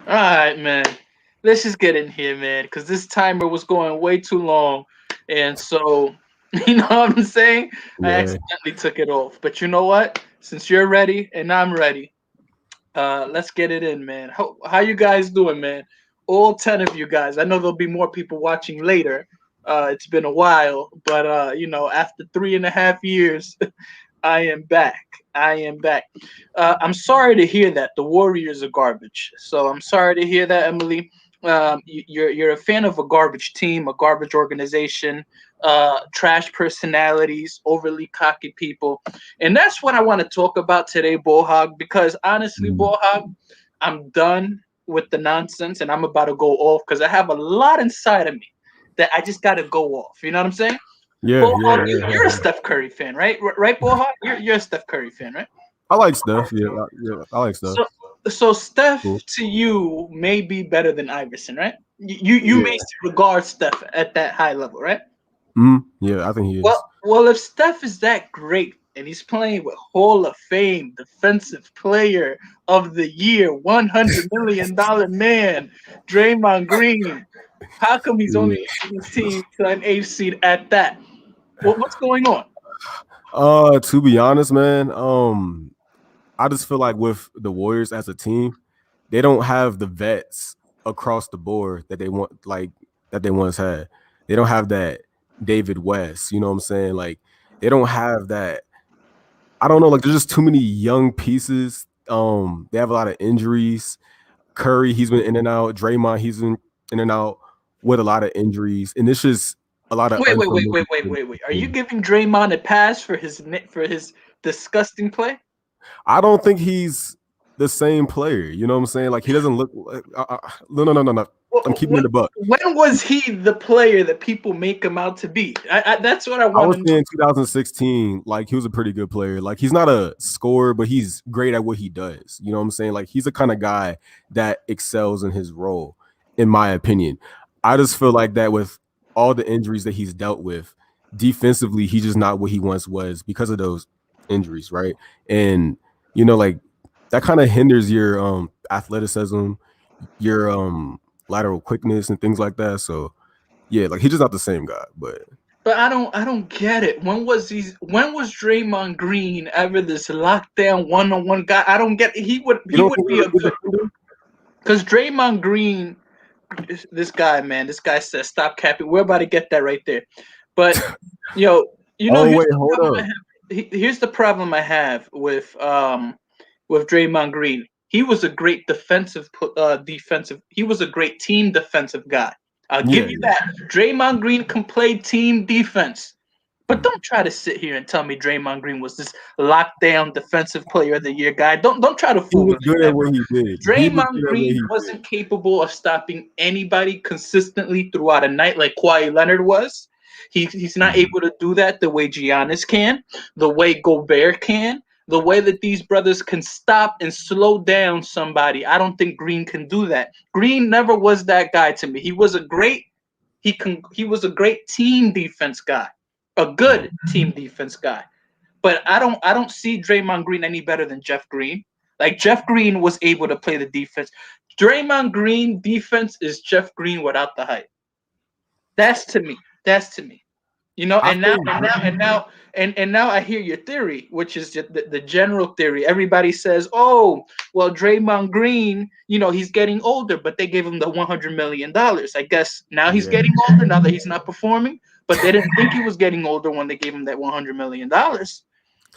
All right, man. Let's just get in here, man, because this timer was going way too long, and so you know what I'm saying. I Yeah. accidentally took it off, but you know what? Since you're ready and I'm ready, let's get it in, man. How you guys doing, man? All 10 of you guys. I know there'll be more people watching later. It's been a while, but after 3.5 years, I am back. I am back. I'm sorry to hear that the Warriors are garbage. So I'm sorry to hear that, Emily. You're a fan of a garbage team, a garbage organization, trash personalities, overly cocky people, and that's what I want to talk about today, Bullhog. Because honestly, Mm. Bullhog, I'm done with the nonsense, and I'm about to go off because I have a lot inside of me that I just got to go off. You know what I'm saying? Yeah, yeah, Bullhog, yeah, you're a yeah. Steph Curry fan, right? Right, Bullhog? You're a Steph Curry fan, right? I like Steph. Yeah, yeah, I like Steph. So so Cool. Steph to you may be better than Iverson, right? You may Yeah. regard Steph at that high level, right? Yeah, I think he Well, is. well, if Steph is that great and he's playing with Hall of Fame Defensive Player of the Year, $100 million man, Draymond Green, how come he's only Yeah. leading his team to an eighth seed at that? What's going on? To be honest, man, I just feel like with the Warriors as a team, they don't have the vets across the board that they want, like that they once had. They don't have that David West. You know what I'm saying? Like they don't have that. I don't know. Like there's just too many young pieces. They have a lot of injuries. Curry, he's been in and out. Draymond, he's been in and out with a lot of injuries, and it's just a lot of unfamiliar. Wait. Are you giving Draymond a pass for his disgusting play? I don't think he's the same player. You know what I'm saying? Like he doesn't look. Like, no, no, no, no, no. I'm keeping When, it a buck. when was he the player that people make him out to be? That's what I I want was to know. saying 2016, like he was a pretty good player. Like he's not a scorer, but he's great at what he does. You know what I'm saying? Like he's the kind of guy that excels in his role, in my opinion. I just feel like that with all the injuries that he's dealt with, defensively, he's just not what he once was because of those injuries, right? And like that kind of hinders your athleticism, your lateral quickness and things like that. So yeah, like he's just not the same guy. But But I don't get it. When was Draymond Green ever this lockdown one-on-one guy? I don't get it. He would you he don't would think be a he's a good defender? because Draymond Green, this guy, man, this guy says stop capping. We're about to get that right there. But yo, Oh here's wait, the hold problem I up. have. Here's the problem I have with Draymond Green. He was a great defensive. He was a great team defensive guy. I'll give Yeah, you yeah. that. Draymond Green can play team defense. But Mm. don't try to sit here and tell me Draymond Green was this lockdown defensive player of the year guy. Don't try to He fool me was like good at that, bro. what he did. He was Draymond good at what Green he did. wasn't capable of stopping anybody consistently throughout a night like Kawhi Leonard was. He's not Mm. able to do that the way Giannis can, the way Gobert can, the way that these brothers can stop and slow down somebody. I don't think Green can do that. Green never was that guy to me. He was a great team defense guy, a good team defense guy. But I don't see Draymond Green any better than Jeff Green. Like Jeff Green was able to play the defense. Draymond Green defense is Jeff Green without the hype. That's to me. That's to me. I And now think and now and now and now I hear your theory, which is just the general theory. Everybody says, "Oh, well, Draymond Green, he's getting older, but they gave him the $100 million. I guess now he's yeah. getting older. Now that he's not performing, but they didn't think he was getting older when they gave him that $100 million.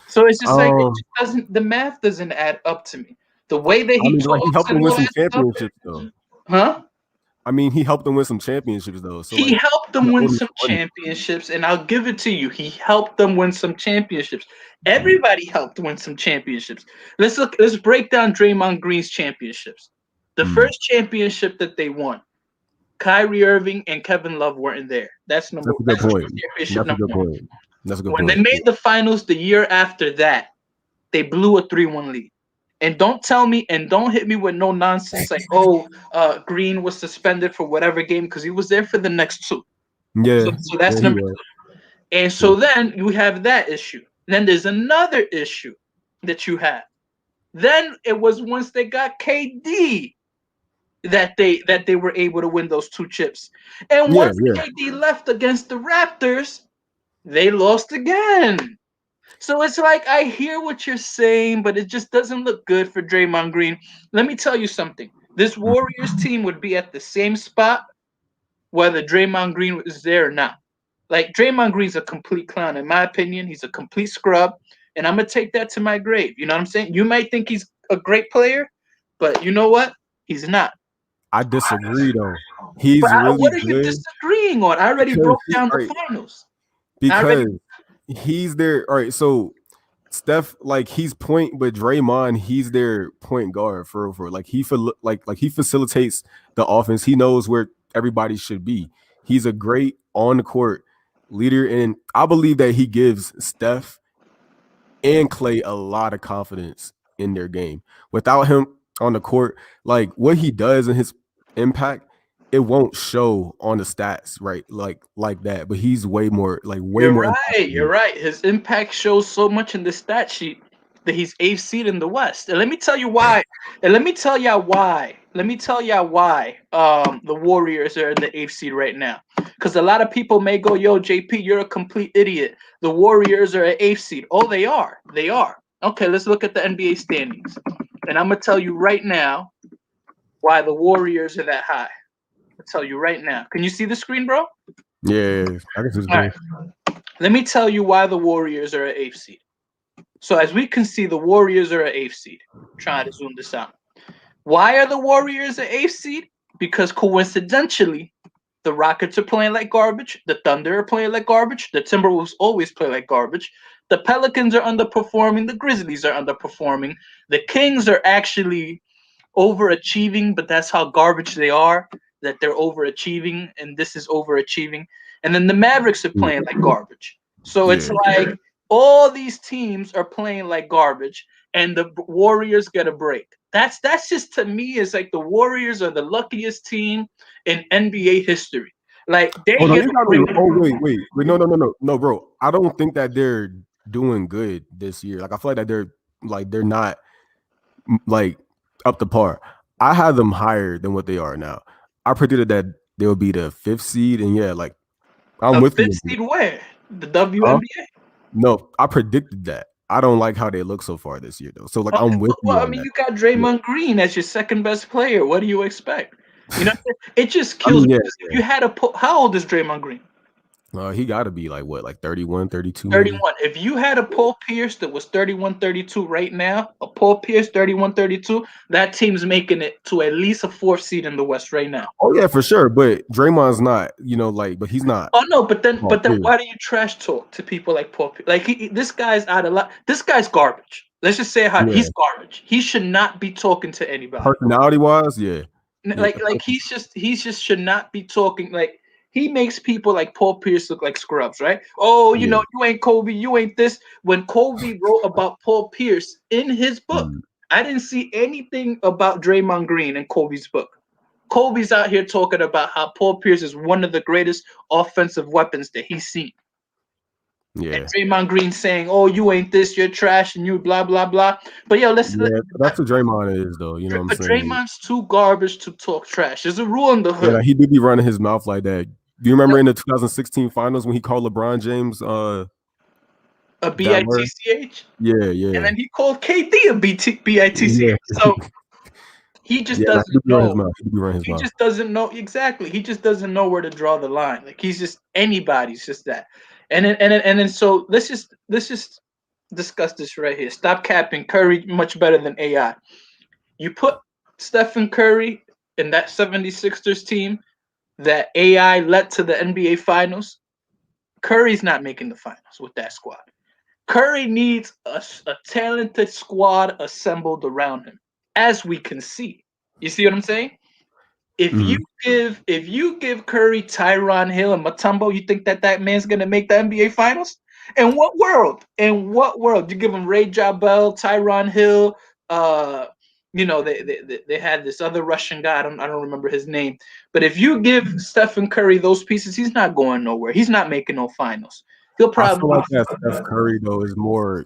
So it's just like it Um, just doesn't. The math doesn't add up to me. The way that I he mean, like he talks helped and them win all some that stuff, championships though. huh? I mean, he helped them win some championships though. So He like, helped he them win owed him some some money. championships, and I'll give it to you. He helped them win some championships. Mm. Everybody helped win some championships. Let's break down Draymond Green's championships. The Mm. first championship that they won, Kyrie Irving and Kevin Love weren't there. That's a good That's point. championship That's a number good one. point. That's a good When they point. made the finals the year after that, they blew a 3-1 lead. And don't tell me and don't hit me with no nonsense like, oh, Green was suspended for whatever game because he was there for the next two. So, Yeah, so yeah, that's he number was. two. And Yeah. so then you have that issue. Then there's another issue that you have. Then it was once they got KD. that they were able to win those 2 chips. And Yeah, once yeah. KD left against the Raptors, they lost again. So it's like I hear what you're saying, but it just doesn't look good for Draymond Green. Let me tell you something. This Warriors team would be at the same spot whether Draymond Green is there or not. Like Draymond Green's a complete clown, in my opinion. He's a complete scrub, and I'm gonna take that to my grave. You know what I'm saying? You might think he's a great player, but you know what? He's not. I disagree though. But He's really what are you good disagreeing on? I already because broke down all the right, finals. I already because he's there. All right, so Steph, like he's point, but Draymond, he's their point guard for real, for real. Like like he facilitates the offense. He knows where everybody should be. He's a great on the court leader, and I believe that he gives Steph and Clay a lot of confidence in their game. Without him on the court, like what he does and his impact, it won't show on the stats, right? Like that. But he's way You're more right. You're impactful. right. His impact shows so much in the stat sheet that he's eighth seed in the West. And let me tell you why. And let me tell you why. Let me tell you why the Warriors are in the eighth seed right now. Because a lot of people may go, "Yo, JP, you're a complete idiot. The Warriors are at eighth seed." Oh, they are. They are. Okay, let's look at the NBA standings. And I'm gonna tell you right now why the Warriors are that high. I'll tell you right now. Can you see the screen, bro? Yeah, I can see All right. Let me tell you why the Warriors are at eighth seed. So as we can see, the Warriors are at eighth seed. I'm trying to zoom this out. Why are the Warriors at eighth seed? Because coincidentally, the Rockets are playing like garbage. The Thunder are playing like garbage. The Timberwolves always play like garbage. The Pelicans are underperforming. The Grizzlies are underperforming. The Kings are actually overachieving, but that's how garbage they are, that they're overachieving, and this is overachieving. And then the Mavericks are playing like garbage. So it's Yeah. like all these teams are playing like garbage, and the Warriors get a break. That's just to me is like the Warriors are the luckiest team in NBA history. Like they Hold on, get you a got me. break. Oh, wait. No, bro. I don't think that they're doing good this year. Like I feel like that they're not like up to par. I had them higher than what they are now. I predicted that they'll be the fifth seed, and yeah, like I'm A with fifth you. seed where? The Huh? WNBA? No, I predicted that. I don't like how they look so far this year, though. So like Okay, I'm with well, you I on mean, that. you got Yeah. Draymond Green as your second best player. What do you expect? You know, it just I kills mean, me. yeah, 'Cause if you had a how old is Draymond Green? he got to be like what, like 31, 32, maybe. 31. If you had a Paul Pierce that was 31, 32 right now, a Paul Pierce 31, 32, that team's making it to at least a fourth seed in the West right now. Oh yeah, for sure. But Draymond's not, like, but he's not. Oh no, but then Oh, yeah. why do you trash talk to people like Paul Pierce? Like this guy's out of line. This guy's garbage. Let's just say how Yeah. he's garbage. He should not be talking to anybody. Personality wise, yeah. Yeah. Like he's just should not be talking like he makes people like Paul Pierce look like scrubs, right? Oh, Yeah. you ain't Kobe, you ain't this. When Kobe wrote about Paul Pierce in his book, Mm. I didn't see anything about Draymond Green in Kobe's book. Kobe's out here talking about how Paul Pierce is one of the greatest offensive weapons that he's seen. And Yeah. Draymond Green saying, "Oh, you ain't this, you're trash, and you blah blah blah." But yo, Yeah. That's what Draymond is, though. You know what I'm but saying? Draymond's too garbage to talk trash. There's a rule in the Yeah, hood. like, he do be running his mouth like that. Do you remember in the 2016 finals when he called LeBron James A that word? bitch, Yeah, and yeah. then he called KD a bitch. Yeah. So he just Yeah, like, he doesn't do be running his know. mouth. He do be running his He mouth. just doesn't know exactly. He just doesn't know where to draw the line. Like he's just anybody's just that. And then so let's just discuss this right here. Stop capping. Curry much better than AI. You put Stephen Curry in that 76ers team that AI led to the NBA finals. Curry's not making the finals with that squad. Curry needs a talented squad assembled around him, as we can see. You see what I'm saying? If you Mhm. give Curry, Tyron Hill, and Mutombo, you think that man's gonna make the NBA Finals? In what world? In what world? You give him Ray Bell, Tyron Hill. Uh, they had this other Russian guy. I don't remember his name. But if you give Stephen Curry those pieces, he's not going nowhere. He's not making no finals. He'll I probably feel like that Steph Curry though is more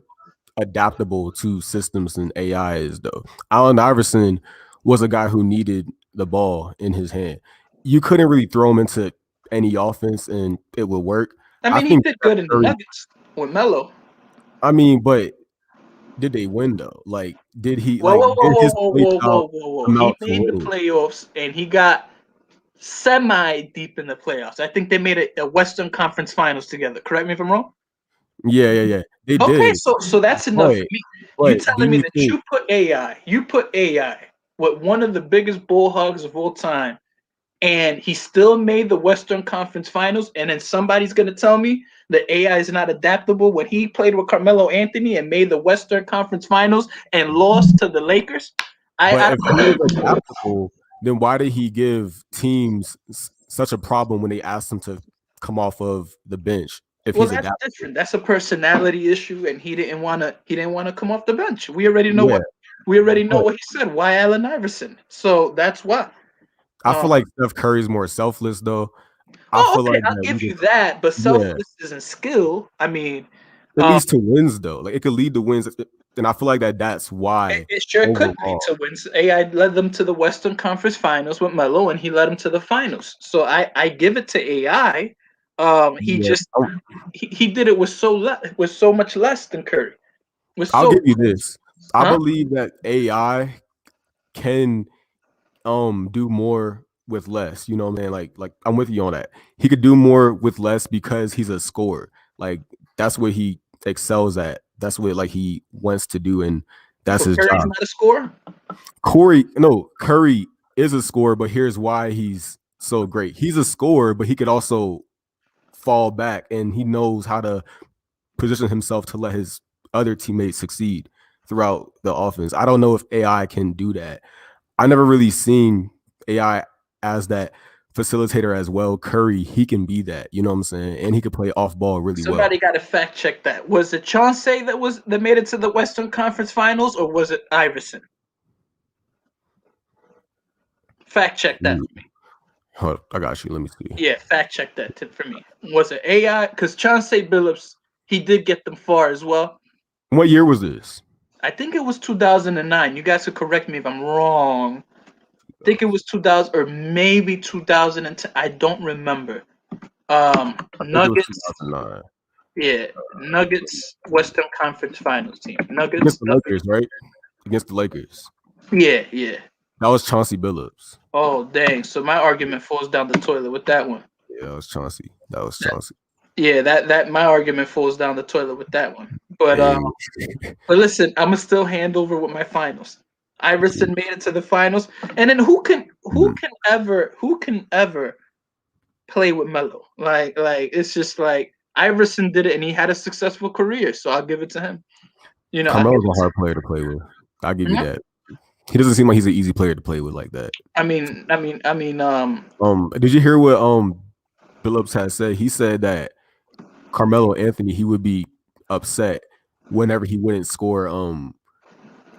adaptable to systems than AI is though. Allen Iverson was a guy who needed the ball in his hand. You couldn't really throw him into any offense and it would work. I I mean, he think did Steph good in the Curry. Nuggets with Melo. I mean, but did they win though? Like, did he Whoa, like whoa, whoa, did whoa, his whoa, play whoa, style whoa, whoa, whoa. He amount to made the winning? playoffs and he got semi deep in the playoffs. I think they made a Western Conference Finals together. Correct me if I'm wrong. Yeah. They Okay, did. so that's enough for But me. You but do telling me you that think? you put AI with one of the biggest bull hogs of all time, and he still made the Western Conference Finals, and then somebody's gonna tell me that AI is not adaptable when he played with Carmelo Anthony and made the Western Conference Finals and lost to the Lakers? But I if he was adaptable, then why did he give teams such a problem when they asked him to come off of the bench if Well, he's that's adaptable? different. That's a personality issue, and he didn't wanna come off the bench. We already know Yeah, what but he said. Why Allen Iverson? So that's why. I Um, feel like Steph Curry's more selfless though. I oh, feel okay, like I'll that we give you just that, but yeah. selfless isn't skill. I mean, It um, leads to wins though. Like it could lead to wins, and I feel like that's it, why it sure could lead overall. to wins. AI led them to the Western Conference Finals with Melo, and he led them to the finals. So I give it to AI. He Yeah, just he did it with with so much less than Curry. With I'll so give you this. I huh? believe that AI can do more with less. You know what I mean? Like I'm with you on that. He could do more with less because he's a scorer. Like that's what he excels at. That's what like he wants to do, and that's But his Curry's job. not a scorer. Curry is a scorer, but here's why he's so great. He's a scorer, but he could also fall back and he knows how to position himself to let his other teammates succeed throughout the offense. I don't know if AI can do that. I never really seen AI as that facilitator as well. Curry, he can be that, you know what I'm saying? And he could play off ball really well. Somebody got to fact check that. Was it Chauncey that made it to the Western Conference Finals, or was it Iverson? Fact check that Mm, for me. hold up, I got you. Let me see. Yeah, fact check that tip for me. Was it AI? Because Chauncey Billups, he did get them far as well. What year was this? I think it was 2009. You guys could correct me if I'm wrong. I think it was 2000 or maybe 2010. I don't remember. I think it was Nuggets. 2009. Yeah, Nuggets Western Conference Finals team. Against Nuggets. the Lakers, right? Against the Lakers. Yeah, yeah. That was Chauncey Billups. Oh, dang. So my argument falls down the toilet with that one. Yeah, that was Chauncey. That was Chauncey. Yeah, that my argument falls down the toilet with that one. Hey, But listen, I'ma still hand over with my finals. Iverson made it to the finals, and then mhm. who can ever play with Melo? Like it's just like Iverson did it, and he had a successful career, so I'll give it to him. I'll give Carmelo's it a hard player to play with. I'll give to you him. that. He doesn't seem like he's an easy player to play with like that. I mean. Did you hear what Billups had said? He said that Carmelo Anthony, he would be upset whenever he wouldn't score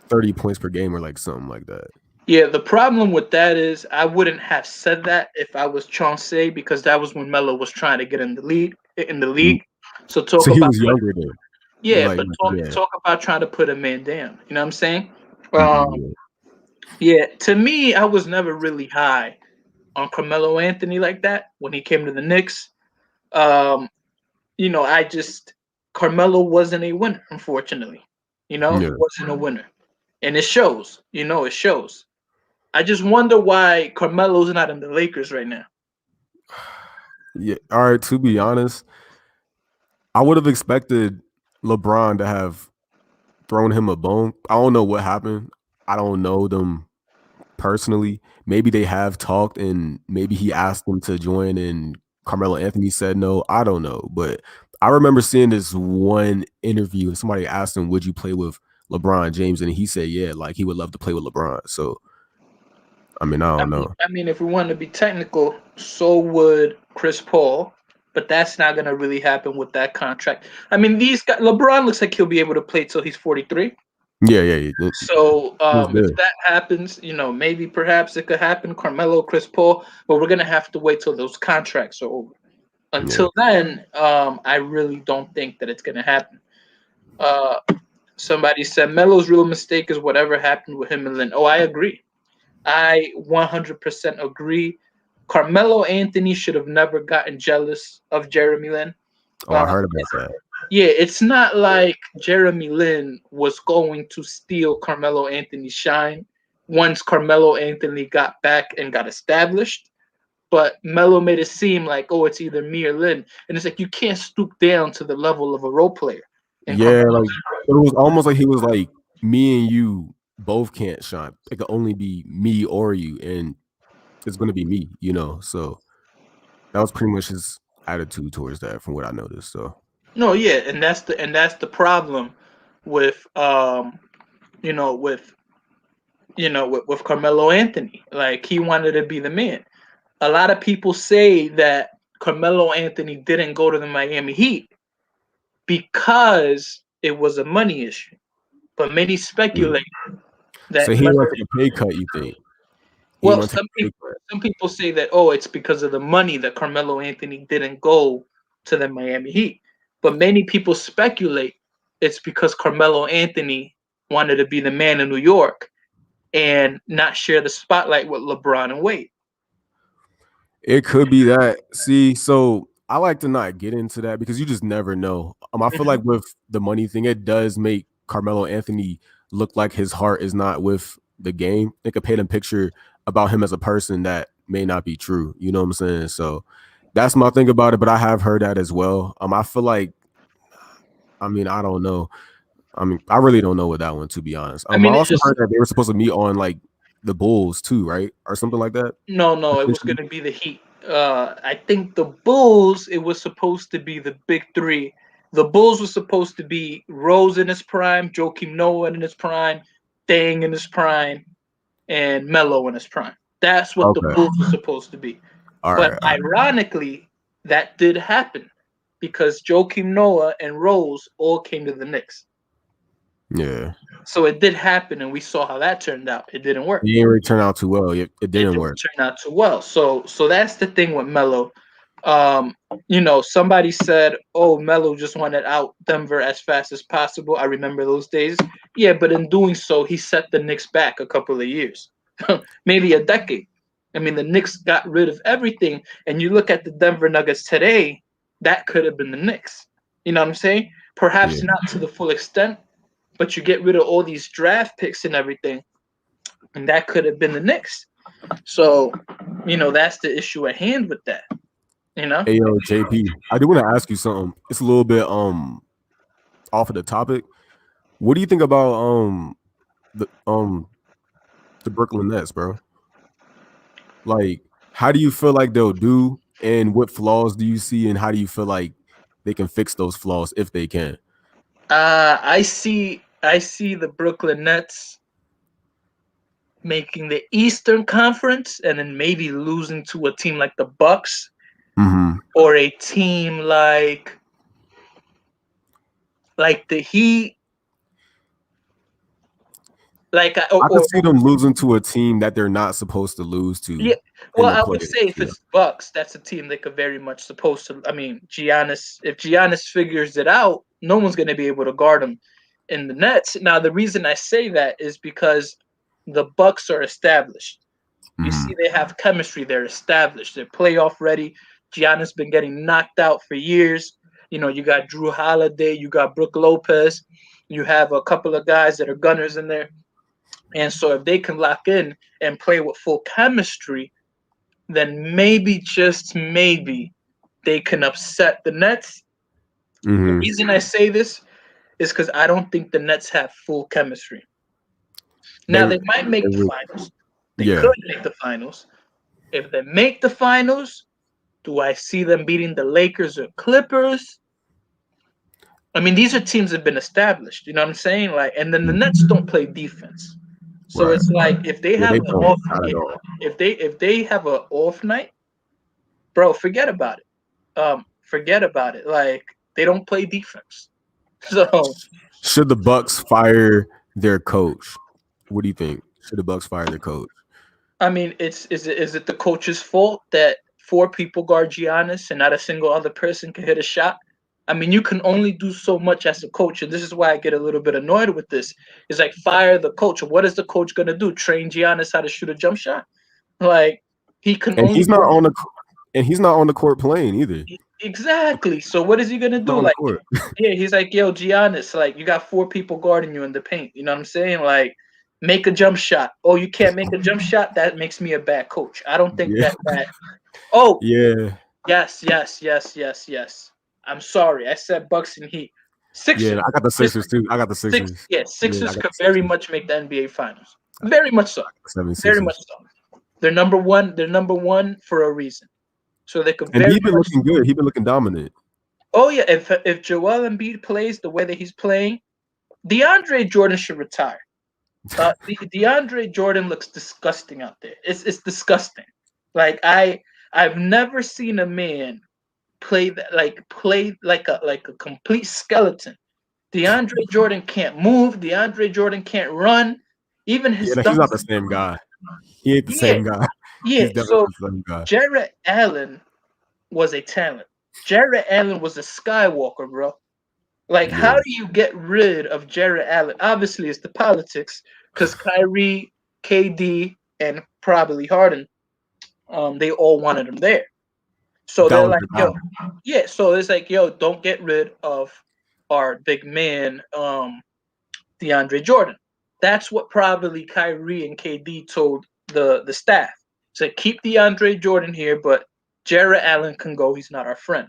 30 points per game or like something like that. Yeah, the problem with that is I wouldn't have said that if I was Chauncey because that was when Melo was trying to get in the league. In the Mhm. league, so So he was younger then. Like yeah. talk about trying to put a man down. You know what I'm saying? Um, Mhm, yeah. To me, I was never really high on Carmelo Anthony like that when he came to the Knicks. Um, I just Carmelo wasn't a winner, unfortunately. yeah. He wasn't a winner, and it shows. It shows. I just wonder why Carmelo's not in the Lakers right now. Yeah. All right, to be honest, I would have expected LeBron to have thrown him a bone. I don't know what happened. I don't know them personally. Maybe they have talked and maybe he asked them to join and Carmelo Anthony said no. I don't know. But I remember seeing this one interview and somebody asked him, would you play with LeBron James? And he said, yeah, like he would love to play with LeBron. So, I mean, I I don't mean, know. I mean, if we want to be technical, so would Chris Paul, but that's not going to really happen with that contract. I mean, these guys, LeBron looks like he'll be able to play till he's 43. Yeah. So He's if there. that happens, maybe perhaps it could happen. Carmelo, Chris Paul, but we're gonna have to wait till those contracts are over. Yeah. Until then, I really don't think that it's gonna happen. Uh, Somebody said Melo's real mistake is whatever happened with him and Lynn. Oh, I agree. I 100% agree. Carmelo Anthony should have never gotten jealous of Jeremy Lin. Oh, I heard about that. Yeah, it's not like Jeremy Lin was going to steal Carmelo Anthony's shine once Carmelo Anthony got back and got established. But Melo made it seem like, oh, it's either me or Lin. And it's like you can't stoop down to the level of a role player. And Yeah, Carmelo, like it was almost like he was like, me and you both can't shine. It could only be me or you, and it's gonna be me, you know. So that was pretty much his attitude towards that, from what I noticed. So no, yeah, and that's the problem with you know with with Carmelo Anthony. Like he wanted to be the man. A lot of people say that Carmelo Anthony didn't go to the Miami Heat because it was a money issue. But many mm. speculate So that he didn't want to take a pay cut, you think? He didn't well, want to take a pay cut. some people say that oh, it's because of the money that Carmelo Anthony didn't go to the Miami Heat. But many people speculate it's because Carmelo Anthony wanted to be the man in New York and not share the spotlight with LeBron and Wade. It could be that. See, so I like to not get into that because you just never know. I feel like with the money thing, it does make Carmelo Anthony look like his heart is not with the game. It could paint a picture about him as a person that may not be true. You know what I'm saying? So that's my thing about it. But I have heard that as well. I feel like, I mean, I don't know. I mean, I really don't know with that one, to be honest. I I mean, it's also just heard that they were supposed to meet on like the Bulls too, right, or something like that. no, it was going to be the Heat. I think the Bulls. It was supposed to be the big three. The Bulls was supposed to be Rose in his prime, Joakim Noah in his prime, Dang in his prime, and Melo in his prime. That's what the Okay. Bulls was supposed to be. All But right. ironically, that did happen because Joakim Noah and Rose all came to the Knicks. Yeah. So it did happen, and we saw how that turned out. It didn't work. It didn't really turn out too well. It It didn't didn't work. turn out too well. So that's the thing with Melo. Somebody said, "Oh, Melo just wanted out Denver as fast as possible." I remember those days. Yeah, but in doing so, he set the Knicks back a couple of years, maybe a decade. I mean, the Knicks got rid of everything, and you look at the Denver Nuggets today. That could have been the Knicks. You know what I'm saying? Perhaps Yeah. not to the full extent, but you get rid of all these draft picks and everything, and that could have been the Knicks. So, that's the issue at hand with that. You know? Hey, yo, JP, I do want to ask you something. It's a little bit off of the topic. What do you think about the the Brooklyn Nets, bro? Like, how do you feel like they'll do, and what flaws do you see, and how do you feel like they can fix those flaws if they can? I see the Brooklyn Nets making the Eastern Conference and then maybe losing to a team like the Bucks Mm-hmm. or a team like the Heat. Like I or could see them losing to a team that they're not supposed to lose yeah. to in Well, the I would say playoffs. if it's Bucks, that's a team they could very much supposed to. I mean, Giannis. If Giannis figures it out, no one's going to be able to guard him in the Nets. Now, the reason I say that is because the Bucks are established. You Mm-hmm. see, they have chemistry. They're established. They're playoff ready. Giannis been getting knocked out for years. You got Drew Holiday. You got Brook Lopez. You have a couple of guys that are gunners in there. And so if they can lock in and play with full chemistry, then maybe, just maybe, they can upset the Nets. The Mm-hmm. reason I say this is because I don't think the Nets have full chemistry. They, Now, they might they make the would, finals. They yeah. could make the finals. If they make the finals, do I see them beating the Lakers or Clippers? I mean, these are teams that have been established. You know what I'm saying? And then the Nets don't play defense. So Right. it's like if they Yeah, have they an don't. off, Not at all. if they have an off night, bro, forget about it. Forget about it. Like they don't play defense. So Should the Bucks fire their coach? What do you think? Should the Bucks fire their coach? I mean, is it the coach's fault that four people guard Giannis and not a single other person can hit a shot? I mean, you can only do so much as a coach, and this is why I get a little bit annoyed with this. It's like fire the coach. What is the coach gonna do? Train Giannis how to shoot a jump shot? Like he can And only he's not on the court playing either. exactly. So what is he gonna He's not do? on the Like, court. yeah, he's like, yo, Giannis, like you got 4 people guarding you in the paint. You know what I'm saying? Like, make a jump shot. Oh, you can't make a jump shot? That makes me a bad coach. I don't think Yeah. that. Oh, Yeah. yes. I'm sorry. I said Bucks and Heat. Sixers. Yeah. I got the Sixers too. I got the Six, Sixers. yeah, Yeah, I Sixers got could the very Sixers. much make the NBA Finals. Very much so. Very much 76ers. so. They're number one. They're number one for a reason. So they could And very he's been much. looking good. He's been looking dominant. Oh yeah, if Joel Embiid plays the way that he's playing, DeAndre Jordan should retire. DeAndre Jordan looks disgusting out there. It's disgusting. Like I've never seen a man play like a complete skeleton. DeAndre Jordan can't move. DeAndre Jordan can't run. Even his Yeah, he's not the dunks. same guy. He ain't the Yeah, same guy. yeah. He's definitely So the same guy. Jarrett Allen was a talent. Jarrett Allen was a Skywalker, bro. Like, Yeah. how do you get rid of Jarrett Allen? Obviously, it's the politics because Kyrie, KD, and probably Harden, they all wanted him there. So That they're was like, the yo, guy. yeah. So it's like, yo, don't get rid of our big man, DeAndre Jordan. That's what probably Kyrie and KD told the staff. So keep DeAndre Jordan here, but Jarrett Allen can go. He's not our friend.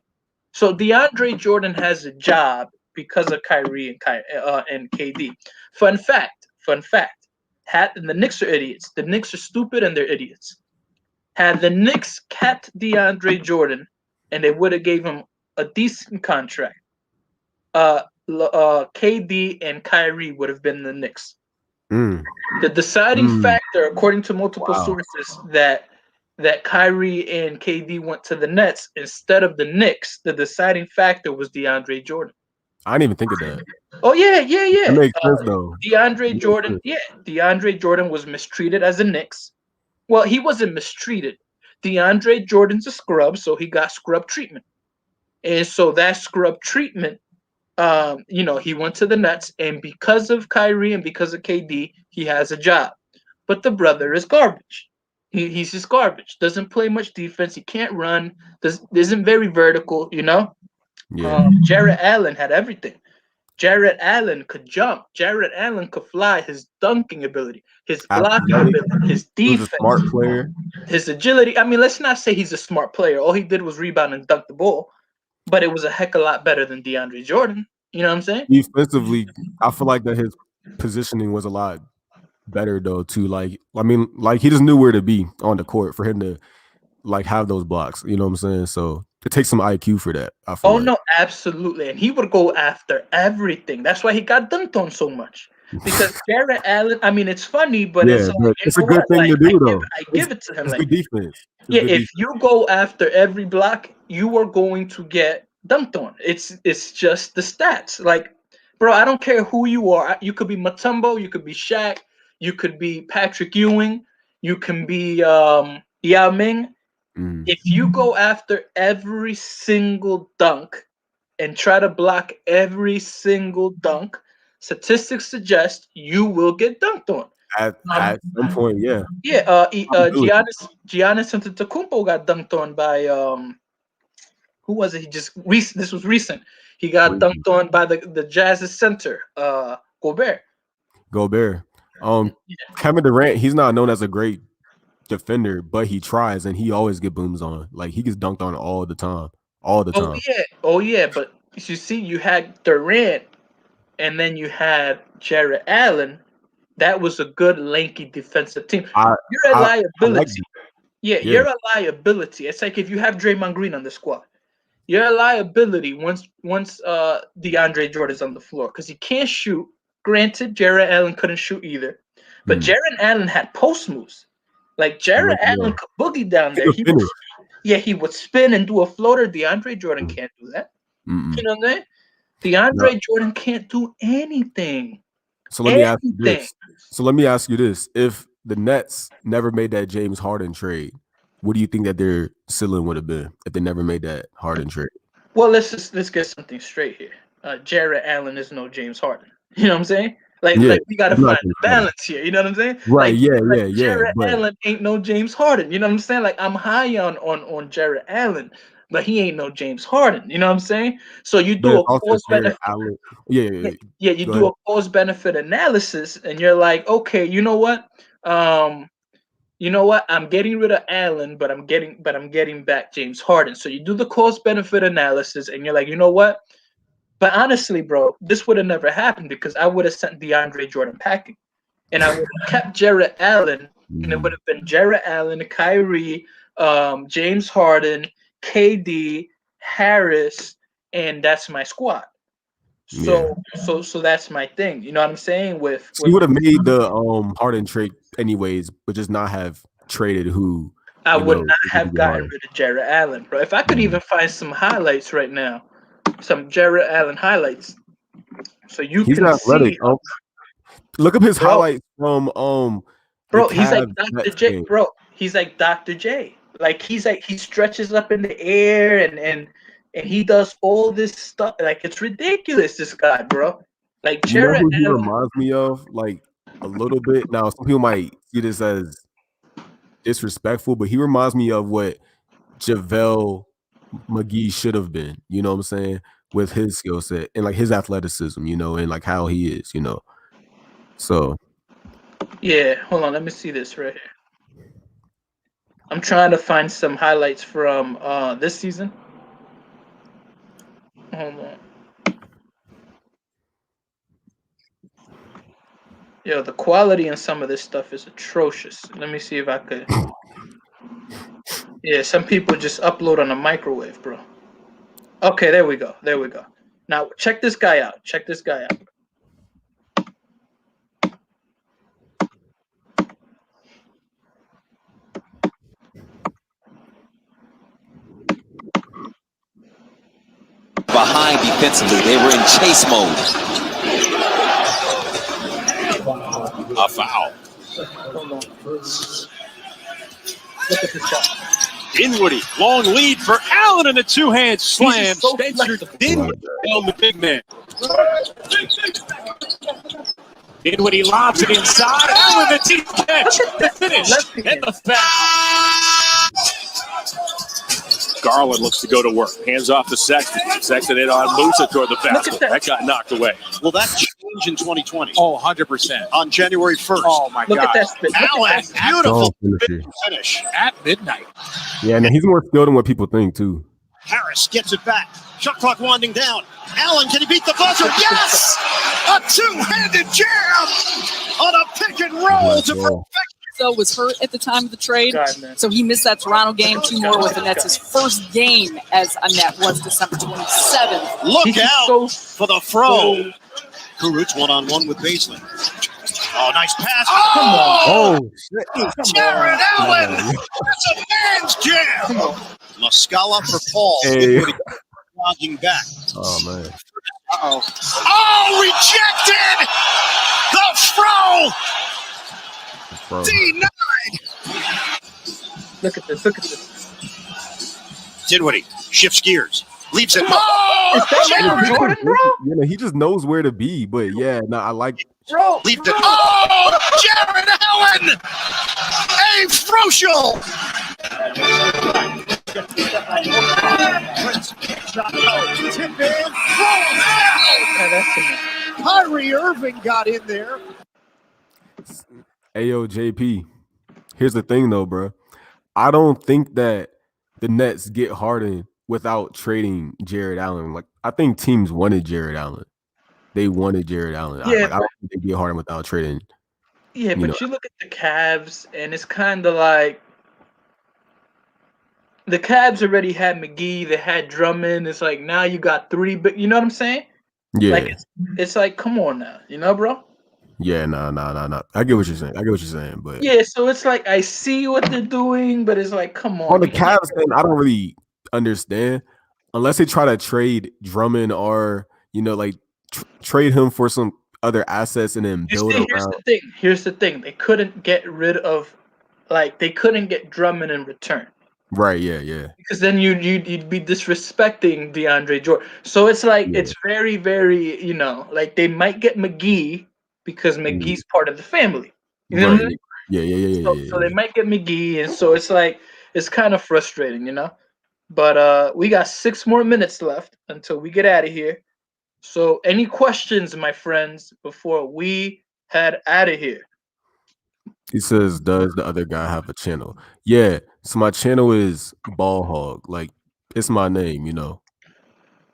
So DeAndre Jordan has a job because of Kyrie and KD. Fun fact. And the Knicks are idiots. The Knicks are stupid and they're idiots. Had the Knicks kept DeAndre Jordan and they would have gave him a decent contract, KD and Kyrie would have been the Knicks. Mm. The deciding factor, according to multiple Wow. sources, that Kyrie and KD went to the Nets instead of the Knicks, the deciding factor was DeAndre Jordan. I didn't even think of that. Oh yeah. That makes sense though. DeAndre Jordan, DeAndre Jordan was mistreated as a Knicks. Well, he wasn't mistreated. DeAndre Jordan's a scrub, so he got scrub treatment. And so that scrub treatment, he went to the Nets, and because of Kyrie and because of KD, he has a job. But the brother is garbage. He's just garbage. Doesn't play much defense. He can't run. Isn't very vertical, Yeah. Jarrett Allen had everything. Jarrett Allen could jump. Jarrett Allen could fly. His dunking ability, his blocking ability, his defense, a smart player. His agility. I mean, let's not say he's a smart player. All he did was rebound and dunk the ball, but it was a heck of a lot better than DeAndre Jordan. You know what I'm saying? Defensively, I feel like that his positioning was a lot better though too. Like, I mean, like he just knew where to be on the court for him to like have those blocks. You know what I'm saying? So it takes some IQ for that. I feel no, absolutely. And he would go after everything. That's why he got dunked on so much. Because Jarrett Allen, I mean, it's funny, but it's a good thing to do though. I give it to him. It's Like, good defense. if you go after every block, you are going to get dunked on. It's just the stats. Like, bro, I don't care who you are. You could be Mutombo, you could be Shaq, you could be Patrick Ewing, you can be Yao Ming. If you go after every single dunk and try to block every single dunk, statistics suggest you will get dunked on. At some point, yeah. Yeah, Giannis Antetokounmpo got dunked on by who was it? This was recent. He got dunked on by the Jazz's center, Gobert. Kevin Durant, he's not known as a great defender, but he tries and he always get booms on. Like he gets dunked on all the time. Oh yeah, but you see, you had Durant, and then you had Jarrett Allen. That was a good lanky defensive team. You're a liability. You're a liability. It's like if you have Draymond Green on the squad, you're a liability once DeAndre Jordan's on the floor because he can't shoot. Granted, Jarrett Allen couldn't shoot either, but Jarrett Allen had post moves. Like Jarrett Allen could boogie down there. He would spin and do a floater. DeAndre Jordan can't do that. You know what I'm saying? DeAndre Jordan can't do anything. So let me ask you this. If the Nets never made that James Harden trade, what do you think that their ceiling would have been if they never made that Harden trade? Well, let's get something straight here. Jared Allen is no James Harden. You know what I'm saying? Yeah, Like we gotta he's not find the James Harden. balance here. You know what I'm saying? Right? Yeah. Jared But Allen ain't no James Harden. You know what I'm saying? Like I'm high on Jared Allen, but he ain't no James Harden. You know what I'm saying? So you do there's a also cost Jared benefit. Allen. Yeah. Yeah, you Go do ahead. a cost benefit analysis, and you're like, okay, you know what? Um, I'm getting rid of Allen, but I'm getting back James Harden. So you do the cost benefit analysis, and you're like, you know what? But honestly, bro, this would have never happened because I would have sent DeAndre Jordan packing, and I would have kept Jared Allen, and it would have been Jared Allen, Kyrie, James Harden, KD, Harris, and that's my squad. Yeah. So that's my thing. You know what I'm saying? So you would have made the Harden trade anyways, but just not have traded who I you would know not would have be gotten Harden. rid of Jared Allen, bro. If I could even find some highlights right now, some Jared Allen highlights, so you He's can athletic. see, Look up his bro. highlights from the Bro, he's like Cavs Dr. Nets J. game. Bro, he's like Dr. J. Like he stretches up in the air and he does all this stuff. Like it's ridiculous, this guy, bro. Like You know Jared who he Allen. reminds me of? Like a little bit. Now, some people might see this as disrespectful, but he reminds me of what JaVale McGee should have been. You know what I'm saying? With his skill set and like his athleticism, and like how he is. So Yeah, hold on, let me see this right here. I'm trying to find some highlights from this season. Hold on. Yo, the quality in some of this stuff is atrocious. Let me see if I could. Yeah, some people just upload on a microwave, bro. Okay, there we go. There we go. Now check this guy out. Check this guy out. Behind defensively, they were in chase mode. A foul. Hold on. Look at this guy. Dinwiddie, long lead for Allen and a two-hand slam. so Spencer flexible. Dinwiddie held the big man. Dinwiddie lobs it inside. Allen the deep catch. The finish and the foul. Garland looks to go to work. Hands off to Sexton. Sexton in on Musa toward the basket. That got knocked away. Will that change in 2020? Oh, 100%. On January 1st. Oh, my Look God. at that spin. Allen, Oh, beautiful finish. At midnight. yeah, and he's more skilled than what people think too. Harris gets it back. Shot clock winding down. Allen, can he beat the buzzer? Yes! A two-handed jam on a pick and roll to perfection. So was hurt at the time of the trade, God, so he missed that Toronto game. 2 more with the Nets. His first game as a Net was December 27th. Look out for the throw. Kuruc one-on-one with Baisley. Oh, nice pass. Oh, shit. Jared Allen! That's a man's jam! Muscala for Paul. Hey. Logging back. Oh, man. Uh-oh. Oh, rejected! The throw! Denied! Look at this. Look at this. Dinwiddie shifts gears. Leaves it. Is that Michael Jordan, bro? He just knows where to be. But yeah, no, I like. Bro. Leaves it. Oh, Jared Allen! A Froschel! Tip in. Kyrie Irving got in there. Ayo, JP. Here's the thing, though, bro. I don't think that the Nets get Harden without trading Jared Allen. Like, I think teams wanted Jared Allen. They wanted Jared Allen. Yeah, I don't think they get Harden without trading. Yeah, but you look at the Cavs, and it's kind of like the Cavs already had McGee. They had Drummond. It's like now you got 3, but you know what I'm saying? Yeah. Like it's like, come on now, bro. Yeah, no. I get what you're saying. But yeah, so it's like I see what they're doing, but it's like, come on. On the Cavs thing, I don't really understand unless they try to trade Drummond or like trade him for some other assets and then build around. Here's the thing. They couldn't get rid of, they couldn't get Drummond in return. Right. Yeah. Yeah. because then you'd be disrespecting DeAndre Jordan. So it's like Yeah. it's very, very, like they might get McGee because Mm. McGee's part of the family. You know what I'm saying? Right. Yeah. Yeah. Yeah. Yeah. So Yeah. they Yeah. might get McGee, and so it's like it's kind of frustrating. But we got 6 more minutes left until we get out of here. So any questions, my friends, before we head out of here? He says, "Does the other guy have a channel?" Yeah. So my channel is Ball Hog. Like it's my name. You know.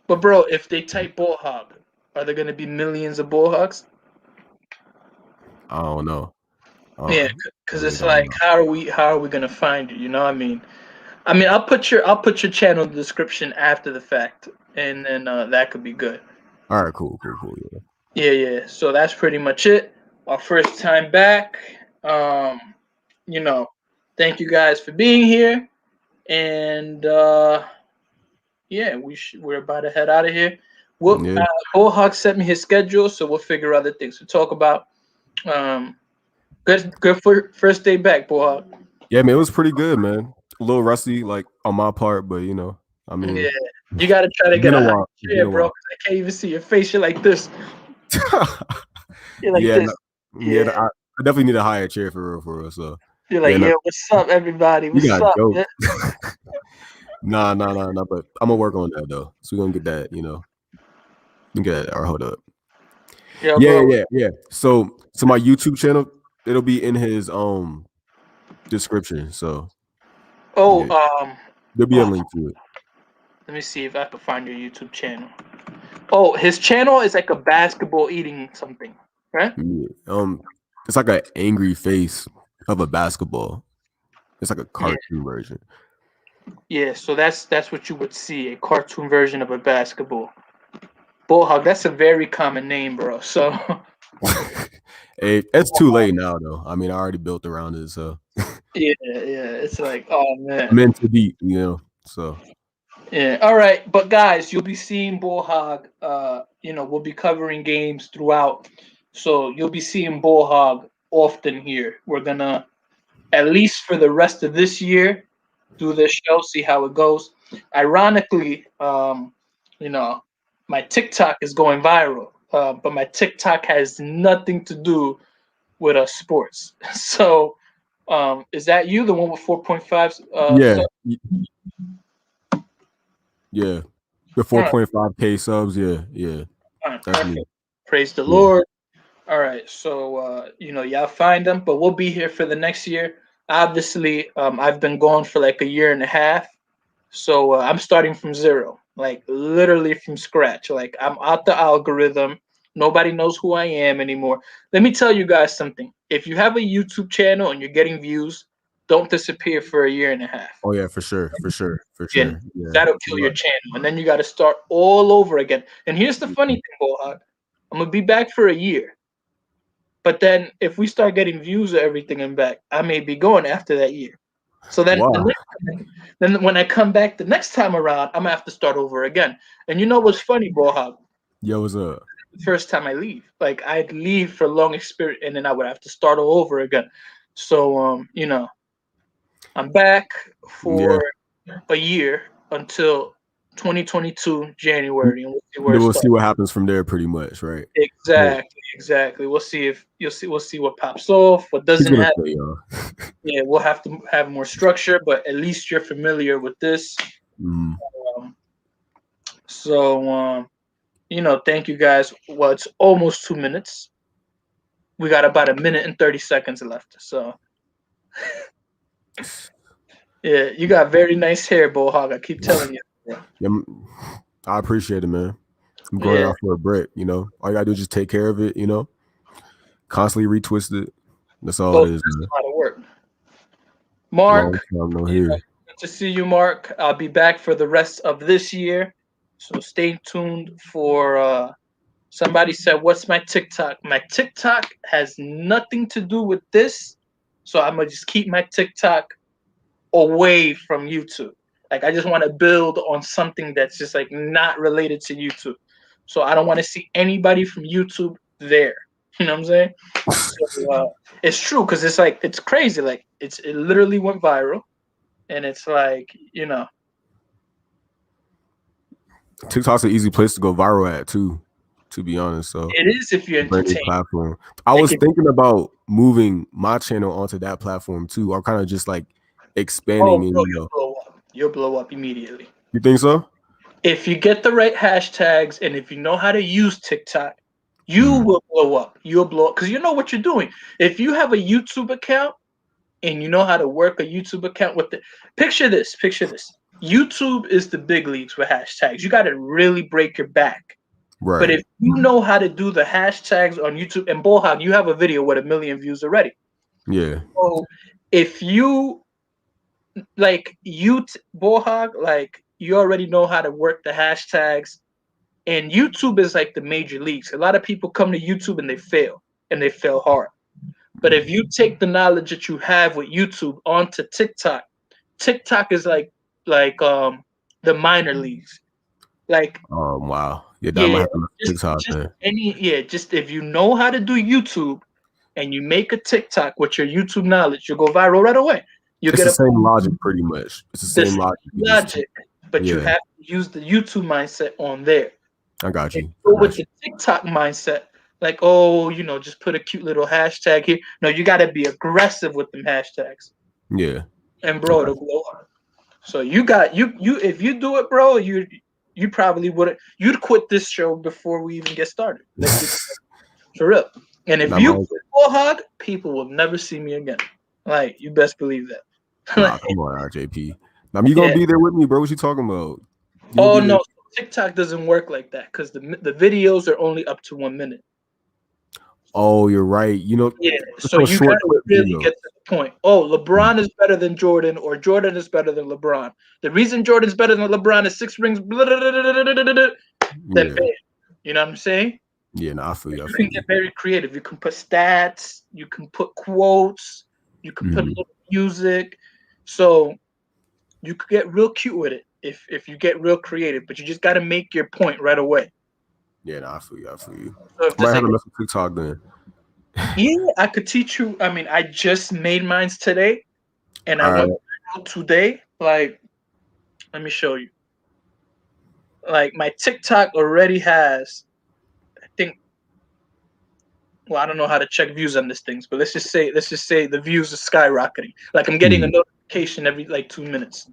But bro, if they type Bull Hog, are there gonna be millions of Bull Hogs? I don't know. Yeah, I because really it's don't like know. how are we gonna find you? I mean, I'll put your channel in the description after the fact, and then that could be good. All right. Cool. Cool. Cool. Yeah. Yeah. So that's pretty much it. Our first time back. Um, thank you guys for being here, and yeah, we're about to head out of here. Yeah. Bullhawk sent me his schedule, so we'll figure other things to talk about. Um, good for first day back, Bullhawk. Yeah. Man, it was pretty good, man. A little rusty, like on my part, but I Yeah, mean, you gotta try to it's get been a a high while. It's been chair, a bro. while. 'Cause I can't even see your face. You're like this. You're like Yeah. this. Yeah. Yeah. I definitely need a higher chair for real. For real. So You're yeah. like, No, yeah. What's up, everybody? you What's got up? jokes. Yeah. Nah. But I'm gonna work on that though. So we're gonna get that. Get that. Or hold up. Yo, Yeah, bro. yeah, yeah. So my YouTube channel, it'll be in his description. So Oh, yeah, there'll be a oh, link to it. let me see if I can find your YouTube channel. Oh, his channel is like a basketball eating something, right? Yeah. It's like an angry face of a basketball. It's like a Yeah. cartoon version. Yeah. So that's what you would see, a cartoon version of a basketball. Bullhog. That's a very common name, bro. So Hey, it's too late now though. I mean, I already built around it, so yeah. It's like, oh I'm man. in too deep, So Yeah. All right, but guys, you'll be seeing Bullhog. We'll be covering games throughout, so you'll be seeing Bullhog often here. We're gonna, at least for the rest of this year, do this show, see how it goes. Ironically, my TikTok is going viral, but my TikTok has nothing to do with sports. So, is that you, the one with 4.5? yeah, yeah. The All right, 4.5K subs, yeah. all right, That's me. perfect. Praise the Yeah. Lord. All right, so y'all find them, but we'll be here for the next year. Obviously, I've been gone for like a year and a half, so I'm starting from zero, like literally from scratch. Like I'm out the algorithm. Nobody knows who I am anymore. Let me tell you guys something. If you have a YouTube channel and you're getting views, don't disappear for a year and a half. Oh yeah, for sure. Yeah, Yeah. that'll kill your channel, and then you got to start all over again. And here's the funny thing, Bohad. I'm gonna be back for a year. But then if we start getting views of everything and back, I may be going after that year. So then, Wow. then when I come back the next time around, I'm gonna have to start over again. And you know what's funny, Bohab? Yo, what's up? The first time I leave, like I'd leave for long experience, and then I would have to start all over again. So I'm back Yeah. for a year until 2022 January, and we'll see where it We'll starts. see what happens from there, pretty much, right? Exactly. We'll see if we'll see what pops off, what He's doesn't gonna happen. say, y'all. Yeah, we'll have to have more structure, but at least you're familiar with this. Mm. Thank you guys. Well, it's almost 2 minutes. We got about a minute and 30 seconds left. So, yeah, you got very nice hair, Bullhog. I keep telling you. Yeah, I appreciate it, man. I'm growing out for a brick, All you gotta do is just take care of it, Constantly retwist it. That's all it is, That's man. a lot of work. Mark, Here. good to see you, Mark. I'll be back for the rest of this year. So stay tuned for somebody said, "What's my TikTok?" My TikTok has nothing to do with this. So I'm gonna just keep my TikTok away from YouTube. Like I just want to build on something that's just like not related to YouTube. So I don't want to see anybody from YouTube there. You know what I'm saying? So, it's true because it's like it's crazy. Like it literally went viral. and it's like, you know, TikTok's an easy place to go viral at too, to be honest. So it is if you're brand new entertained. platform. I was thinking about moving my channel onto that platform too, or kind of just like expanding. Oh, and, bro, you know, you'll blow up immediately. you think so? If you get the right hashtags and if you know how to use TikTok, you will blow up. You'll blow up because you know what you're doing. If you have a YouTube account and you know how to work a YouTube account with the picture this. YouTube is the big leagues with hashtags. You got to really break your back. Right. But if you know how to do the hashtags on YouTube, and Bohag, you have a video with 1 million views already. Yeah. So if you like Bohag, like you already know how to work the hashtags, and YouTube is like the major leagues. A lot of people come to YouTube and they fail hard. But if you take the knowledge that you have with YouTube onto TikTok, TikTok is like the minor leagues. Like wow. Yeah, that might happen to TikTok. Just if you know how to do YouTube and you make a TikTok with your YouTube knowledge, you'll go viral right away. It's the same logic, pretty much. It's the same logic. But you have to use the YouTube mindset on there. I got you. With the TikTok mindset, like, oh, you know, just put a cute little hashtag here. No, you got to be aggressive with them hashtags. Yeah. And bro, it'll blow up. So you if you do it, bro, you probably you'd quit this show before we even get started. Like, for real. And if you quit Bullhog, people will never see me again. Like, you best believe that. Nah, come on, RJP. Now you gonna be there with me, bro? What you talking about? No, TikTok doesn't work like that because the videos are only up to 1 minute. Oh, you're right. You know, so you gotta really get to the point. Oh, LeBron is better than Jordan, or Jordan is better than LeBron. The reason Jordan's better than LeBron is 6 rings. Then you know what I'm saying? Yeah, no, I feel you. You can get very creative. You can put stats. You can put quotes. You can put a little music. So you could get real cute with it if you get real creative. But you just got to make your point right away. Yeah, no, I feel you. So I might have to mess with TikTok then. Yeah, I could teach you. I mean, I just made mine today, and I went today. Like, let me show you. Like, my TikTok already has, I think. Well, I don't know how to check views on these things, but let's just say the views are skyrocketing. Like, I'm getting a notification every like 2 minutes.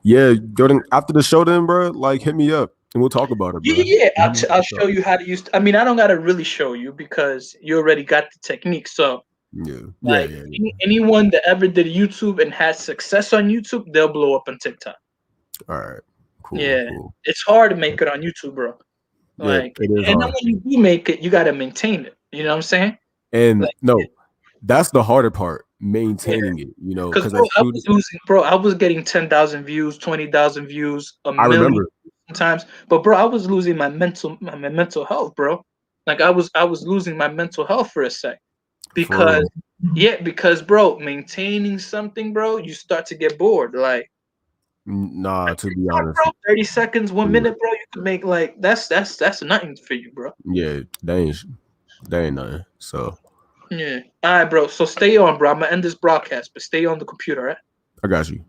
Yeah, Jordan. After the show, then, bro, like, hit me up. And we'll talk about it, bro. Yeah, I'll show you how to use. I mean, I don't gotta really show you because you already got the technique. So anyone that ever did YouTube and has success on YouTube, they'll blow up on TikTok. All right, cool. Yeah, cool. It's hard to make it on YouTube, bro. Like, it is and hard. then when you do make it, you gotta maintain it. You know what I'm saying? And that's the harder part, maintaining it. You know, because I was getting 10,000 views, 20,000 views, a million sometimes, but bro, I was losing my mental health, bro. Like I was losing my mental health for a sec because bro, maintaining something, bro, you start to get bored. Like, nah, to be honest, bro, 30 seconds, 1 minute, bro, you could make like that's nothing for you, bro. Yeah, that ain't nothing. So yeah, all right, bro. So stay on, bro. I'm gonna end this broadcast, but stay on the computer, right? I got you.